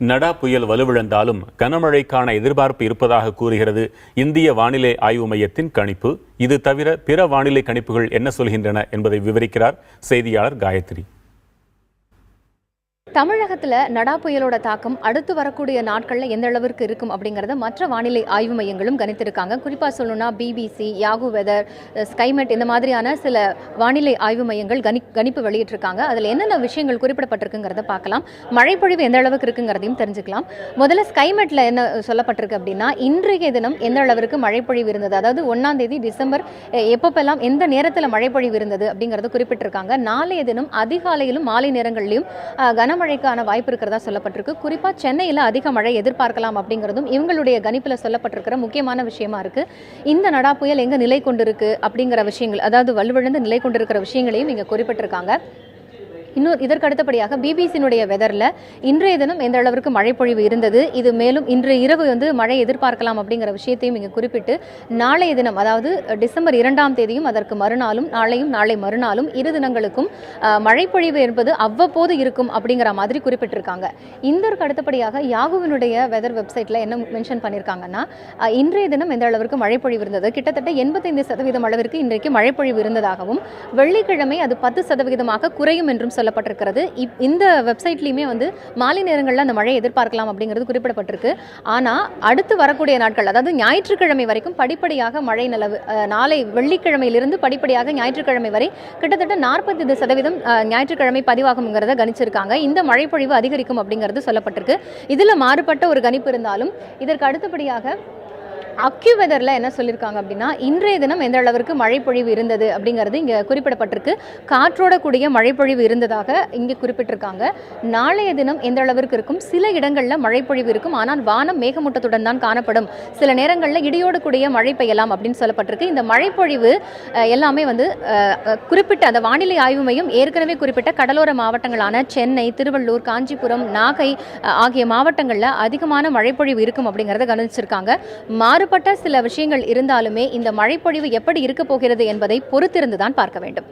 நடா புயல் வலுவிழந்தாலும் கனமழைக்கான எதிர்பார்ப்பு இருப்பதாக கூறுகிறது இந்திய வானிலை ஆய்வு மையத்தின் கணிப்பு. இது தவிர பிற வானிலை கணிப்புகள் என்ன சொல்கின்றன என்பதை விவரிக்கிறார் செய்தியாளர் காயத்ரி. தமிழகத்தில் நடா புயலோட தாக்கம் அடுத்து வரக்கூடிய நாட்களில் எந்த அளவிற்கு இருக்கும் அப்படிங்கிறத மற்ற வானிலை ஆய்வு மையங்களும் கணித்திருக்காங்க. குறிப்பாக சொல்லணும்னா பிபிசி, யாகு வெதர், ஸ்கைமெட் இந்த மாதிரியான சில வானிலை ஆய்வு மையங்கள் கணிப்பு வெளியிட்டிருக்காங்க. அதில் என்னென்ன விஷயங்கள் குறிப்பிடப்பட்டிருக்குங்கிறத பார்க்கலாம். மழைப்பொழிவு எந்த அளவுக்கு இருக்குங்கிறதையும் தெரிஞ்சுக்கலாம். முதல்ல ஸ்கைமெட்டில் என்ன சொல்லப்பட்டிருக்கு அப்படின்னா, இன்றைய தினம் எந்த அளவிற்கு மழைப்பொழிவு இருந்தது, அதாவது 1ஆம் தேதி டிசம்பர் எப்பப்பெல்லாம் எந்த நேரத்தில் மழைப்பொழிவு இருந்தது அப்படிங்கிறத குறிப்பிட்டிருக்காங்க. நாளைய தினம் அதிகாலையிலும் மாலை நேரங்களிலும் கனமழைக்கான வாய்ப்பு இருக்கிறதா சொல்லப்பட்டிருக்கு. குறிப்பாக சென்னையில் அதிக மழை எதிர்பார்க்கலாம் அப்படிங்கிறதும் இவங்களுடைய கணிப்பில் சொல்லப்பட்டிருக்கிற முக்கியமான விஷயமா இருக்கு. இந்த நடா புயல் எங்க நிலை கொண்டிருக்கு அப்படிங்கிற விஷயங்கள், அதாவது வலுவிழந்து நிலை கொண்டிருக்கிற விஷயங்களையும் இங்க குறிப்பிட்டிருக்காங்க. இன்னும் இதற்கு அடுத்தபடியாக பிபிசியினுடைய வெதரில் இன்றைய தினம் எந்த அளவிற்கு மழைப்பொழிவு இருந்தது, இது மேலும் இன்று இரவு மழை எதிர்பார்க்கலாம் அப்படிங்கிற விஷயத்தையும் இங்கே குறிப்பிட்டு, நாளைய தினம் அதாவது டிசம்பர் 2ஆம் தேதியும் அதற்கு மறுநாளும் நாளையும் நாளை மறுநாளும் இரு தினங்களுக்கும் மழைப்பொழிவு என்பது அவ்வப்போது இருக்கும் அப்படிங்கிற மாதிரி குறிப்பிட்டிருக்காங்க. இதற்கு அடுத்தபடியாக யாகுவினுடைய வெதர் வெப்சைட்டில் என்ன மென்ஷன் பண்ணியிருக்காங்கன்னா, இன்றைய தினம் எந்த அளவிற்கு மழைப்பொழிவு இருந்தது, கிட்டத்தட்ட 85% அளவிற்கு இன்றைக்கு மழைப்பொழிவு இருந்ததாகவும், வெள்ளிக்கிழமை அது 10% குறையும் என்றும் சொல்லப்பட்டிருக்கிறது. இந்த வெப்சைட்லயுமே மாலை நேரங்களில் அந்த மழை எதிர்பார்க்கலாம் அப்படிங்கிறது குறிப்பிடப்பட்டிருக்கு. ஆனால் அடுத்து வரக்கூடிய நாட்கள், அதாவது ஞாயிற்றுக்கிழமை வரைக்கும் படிப்படியாக மழை நிலவு, நாளை வெள்ளிக்கிழமையிலிருந்து படிப்படியாக ஞாயிற்றுக்கிழமை வரை கிட்டத்தட்ட 40% ஞாயிற்றுக்கிழமை பதிவாகும்ங்கிறத கணிச்சிருக்காங்க. இந்த மழைப்பொழிவு அதிகரிக்கும் அப்படிங்கிறது சொல்லப்பட்டிருக்கு. இதில் மாறுபட்ட ஒரு கணிப்பு இருந்தாலும் இதற்கு அடுத்தபடியாக அக்யூ வெதரில் என்ன சொல்லியிருக்காங்க அப்படின்னா, இன்றைய தினம் எந்த அளவிற்கு மழைப்பொழிவு இருந்தது அப்படிங்கிறது இங்கே குறிப்பிடப்பட்டிருக்கு. காற்றோட கூடிய மழைப்பொழிவு இருந்ததாக இங்கே குறிப்பிட்டிருக்காங்க. நாளைய தினம் எந்த அளவிற்கு இருக்கும், சில இடங்களில் மழைப்பொழிவு இருக்கும், ஆனால் வானம் மேகமூட்டத்துடன் தான் காணப்படும், சில நேரங்களில் இடியோடு கூடிய மழை பெய்யலாம் அப்படின்னு சொல்லப்பட்டிருக்கு. இந்த மழைப்பொழிவு எல்லாமே குறிப்பிட்ட அந்த வானிலை ஆய்வு மையம் ஏற்கனவே குறிப்பிட்ட கடலோர மாவட்டங்களான சென்னை, திருவள்ளூர், காஞ்சிபுரம், நாகை ஆகிய மாவட்டங்களில் அதிகமான மழைப்பொழிவு இருக்கும் அப்படிங்கிறத கவனிச்சிருக்காங்க. மாறுபட்ட சில விஷயங்கள் இருந்தாலுமே இந்த மழைப்பொழிவு எப்படி இருக்க போகிறது என்பதை பொறுத்திருந்துதான் பார்க்க வேண்டும்.